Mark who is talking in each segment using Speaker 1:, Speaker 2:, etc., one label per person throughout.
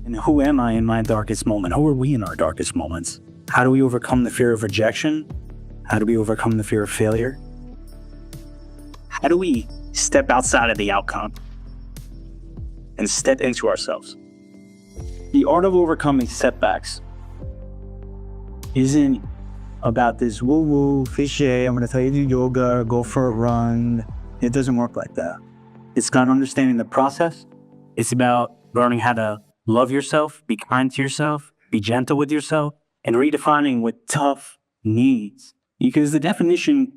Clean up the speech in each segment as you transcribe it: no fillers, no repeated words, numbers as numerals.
Speaker 1: And who am I in my darkest moment? Who are we in our darkest moments? How do we overcome the fear of rejection? How do we overcome the fear of failure? How do we step outside of the outcome and step into ourselves? The art of overcoming setbacks isn't about this woo-woo, cliche, I'm going to tell you to do yoga, go for a run. It doesn't work like that. It's not understanding the process. It's about learning how to love yourself, be kind to yourself, be gentle with yourself, and redefining what tough needs. Because the definition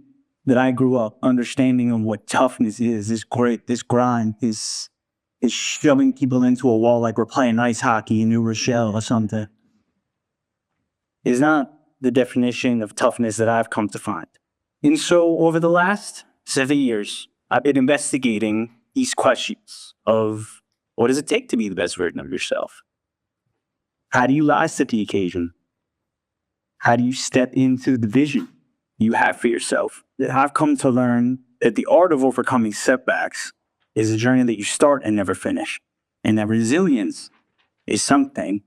Speaker 1: that I grew up understanding of what toughness is, this grit, this grind, is shoving people into a wall like we're playing ice hockey in New Rochelle or something, is not the definition of toughness that I've come to find. And so over the last 7 years, I've been investigating these questions of what does it take to be the best version of yourself? How do you rise to the occasion? How do you step into the vision you have for yourself? I've come to learn that the art of overcoming setbacks is a journey that you start and never finish. And that resilience is something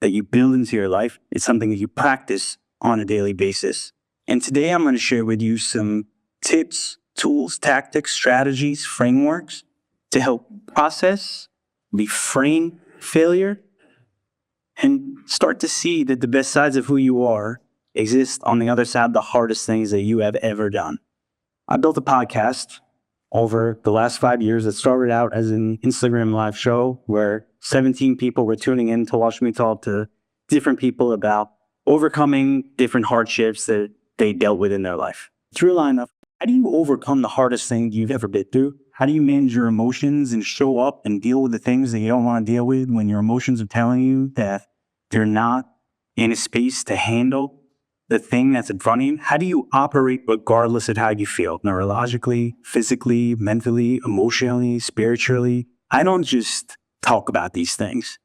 Speaker 1: that you build into your life. It's something that you practice on a daily basis. And today I'm going to share with you some tips, tools, tactics, strategies, frameworks to help process, reframe failure, and start to see that the best sides of who you are exist on the other side of the hardest things that you have ever done. I built a podcast over the last 5 years that started out as an Instagram live show where 17 people were tuning in to watch me talk to different people about overcoming different hardships that they dealt with in their life. Through line of how do you overcome the hardest thing you've ever been through? How do you manage your emotions and show up and deal with the things that you don't want to deal with when your emotions are telling you that they're not in a space to handle the thing that's in front of you? How do you operate regardless of how you feel, neurologically, physically, mentally, emotionally, spiritually? I don't just talk about these things,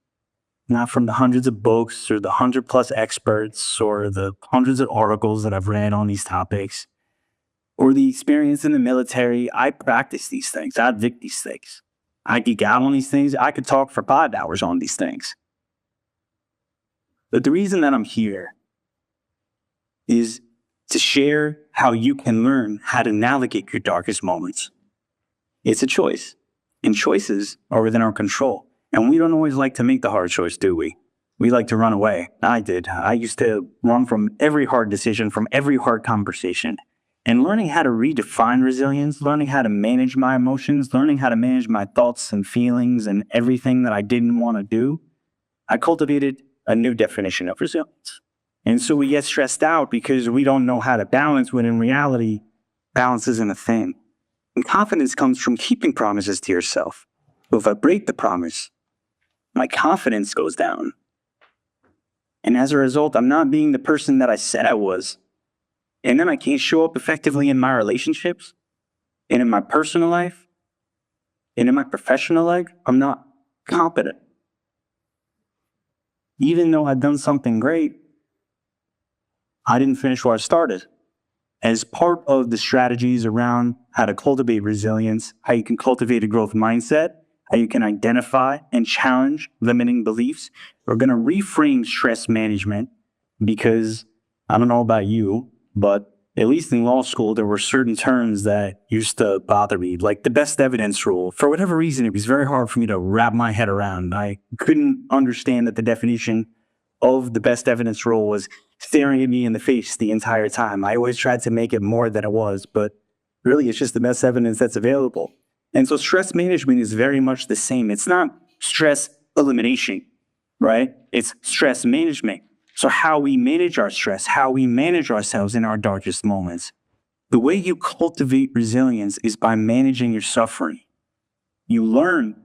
Speaker 1: not from the hundreds of books or the 100+ experts or the hundreds of articles that I've read on these topics or the experience in the military. I practice these things. I live these things. I geek out on these things. I could talk for 5 hours on these things. But the reason that I'm here is to share how you can learn how to navigate your darkest moments. It's a choice, and choices are within our control. And we don't always like to make the hard choice, do we? We like to run away. I did. I used to run from every hard decision, from every hard conversation. And learning how to redefine resilience, learning how to manage my emotions, learning how to manage my thoughts and feelings and everything that I didn't want to do, I cultivated a new definition of resilience. And so we get stressed out because we don't know how to balance when in reality, balance isn't a thing. And confidence comes from keeping promises to yourself. But if I break the promise, my confidence goes down. And as a result, I'm not being the person that I said I was. And then I can't show up effectively in my relationships, and in my personal life, and in my professional life. I'm not competent. Even though I've done something great, I didn't finish where I started. As part of the strategies around how to cultivate resilience, how you can cultivate a growth mindset, how you can identify and challenge limiting beliefs, we're going to reframe stress management because I don't know about you, but at least in law school, there were certain terms that used to bother me, like the best evidence rule. For whatever reason, it was very hard for me to wrap my head around. I couldn't understand that the definition of the best evidence rule was staring at me in the face the entire time. I always tried to make it more than it was, but really it's just the best evidence that's available. And so stress management is very much the same. It's not stress elimination, right? It's stress management. So how we manage our stress, how we manage ourselves in our darkest moments. The way you cultivate resilience is by managing your suffering. You learn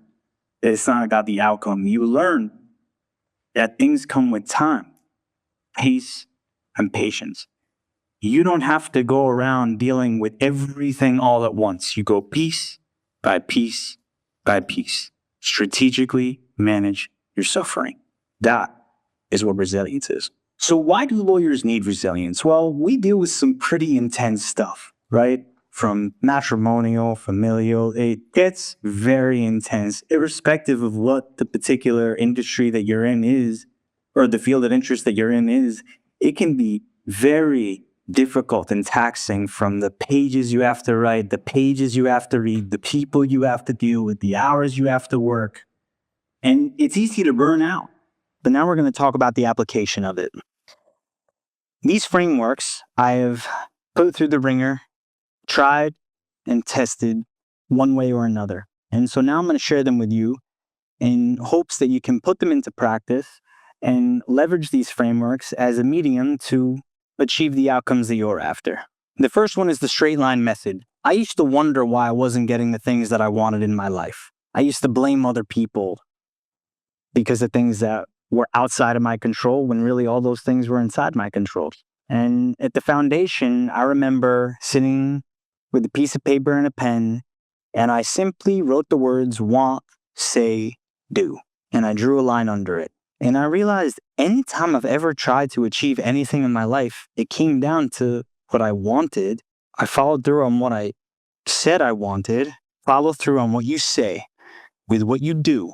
Speaker 1: that it's not about the outcome. You learn that things come with time, pace, and patience. You don't have to go around dealing with everything all at once. You go piece by piece by piece. Strategically manage your suffering. That is what resilience is. So why do lawyers need resilience? Well, we deal with some pretty intense stuff, right? from matrimonial, familial. It gets very intense, irrespective of what the particular industry that you're in is, or the field of interest that you're in is. It can be very difficult and taxing, from the pages you have to write, the pages you have to read, the people you have to deal with, the hours you have to work. And it's easy to burn out. But now we're going to talk about the application of it. These frameworks I have put through the ringer, tried and tested one way or another. And so now I'm going to share them with you in hopes that you can put them into practice and leverage these frameworks as a medium to achieve the outcomes that you're after. The first one is the straight line method. I used to wonder why I wasn't getting the things that I wanted in my life. I used to blame other people because of things that were outside of my control, when really all those things were inside my control. And at the foundation, I remember sitting with a piece of paper and a pen, and I simply wrote the words want, say, do. And I drew a line under it. And I realized anytime I've ever tried to achieve anything in my life, it came down to what I wanted. I followed through on what I said I wanted. Follow through on what you say with what you do.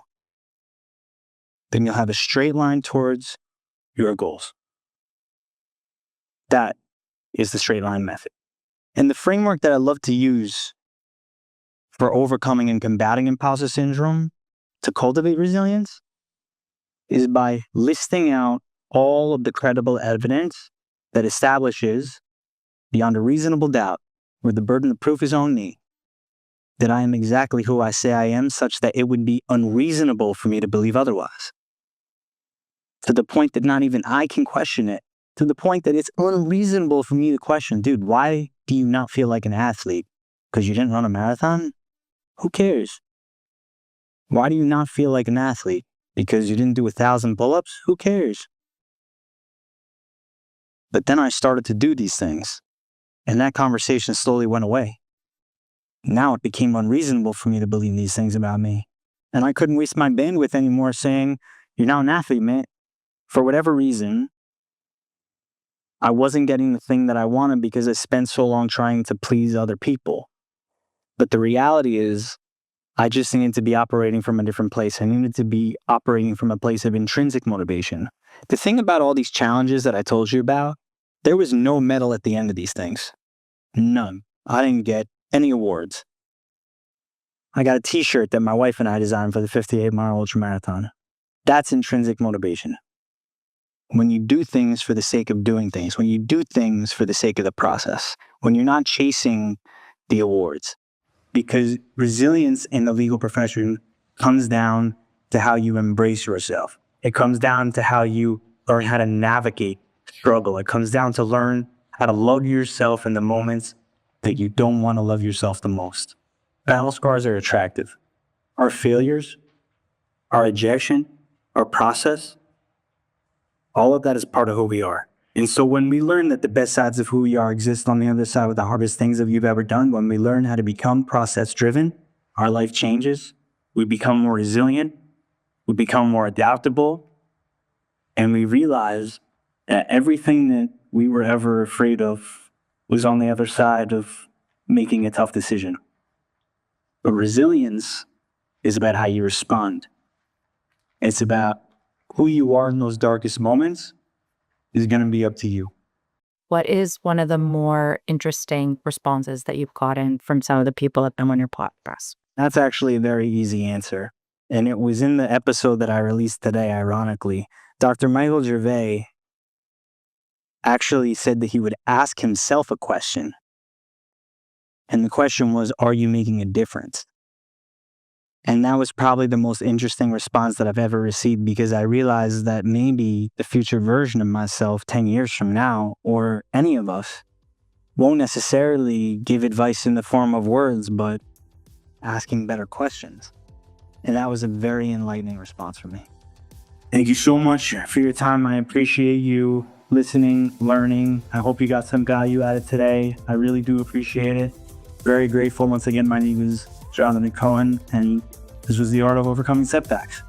Speaker 1: Then you'll have a straight line towards your goals. That is the straight line method. And the framework that I love to use for overcoming and combating imposter syndrome to cultivate resilience is by listing out all of the credible evidence that establishes, beyond a reasonable doubt, where the burden of proof is on me, that I am exactly who I say I am, such that it would be unreasonable for me to believe otherwise. To the point that not even I can question it. To the point that it's unreasonable for me to question, dude, why do you not feel like an athlete? Because you didn't run a marathon? Who cares? Why do you not feel like an athlete? Because you didn't do 1,000 pull-ups? Who cares? But then I started to do these things, and that conversation slowly went away. Now it became unreasonable for me to believe these things about me. And I couldn't waste my bandwidth anymore saying, you're not an athlete, man. For whatever reason, I wasn't getting the thing that I wanted because I spent so long trying to please other people. But the reality is, I just needed to be operating from a different place. I needed to be operating from a place of intrinsic motivation. The thing about all these challenges that I told you about, there was no medal at the end of these things. None. I didn't get any awards. I got a t-shirt that my wife and I designed for the 58-mile ultramarathon. That's intrinsic motivation. When you do things for the sake of doing things, when you do things for the sake of the process, when you're not chasing the awards. Because resilience in the legal profession comes down to how you embrace yourself. It comes down to how you learn how to navigate struggle. It comes down to learn how to love yourself in the moments that you don't want to love yourself the most. Battle scars are attractive. Our failures, our rejection, our process, all of that is part of who we are. And so when we learn that the best sides of who we are exist on the other side of the hardest things that you've ever done, when we learn how to become process-driven, our life changes. We become more resilient. We become more adaptable. And we realize that everything that we were ever afraid of was on the other side of making a tough decision. But resilience is about how you respond. It's about who you are in those darkest moments is going to be up to you.
Speaker 2: What is one of the more interesting responses that you've gotten from some of the people that have been on your podcast?
Speaker 1: That's actually a very easy answer. And it was in the episode that I released today, ironically. Dr. Michael Gervais actually said that he would ask himself a question. And the question was, are you making a difference? And that was probably the most interesting response that I've ever received, because I realized that maybe the future version of myself 10 years from now, or any of us, won't necessarily give advice in the form of words, but asking better questions. And that was a very enlightening response for me. Thank you so much for your time. I appreciate you listening, learning. I hope you got some value out of today. I really do appreciate it. Very grateful. Once again, my name is Jonathan Cohen, and this was The Art of Overcoming Setbacks.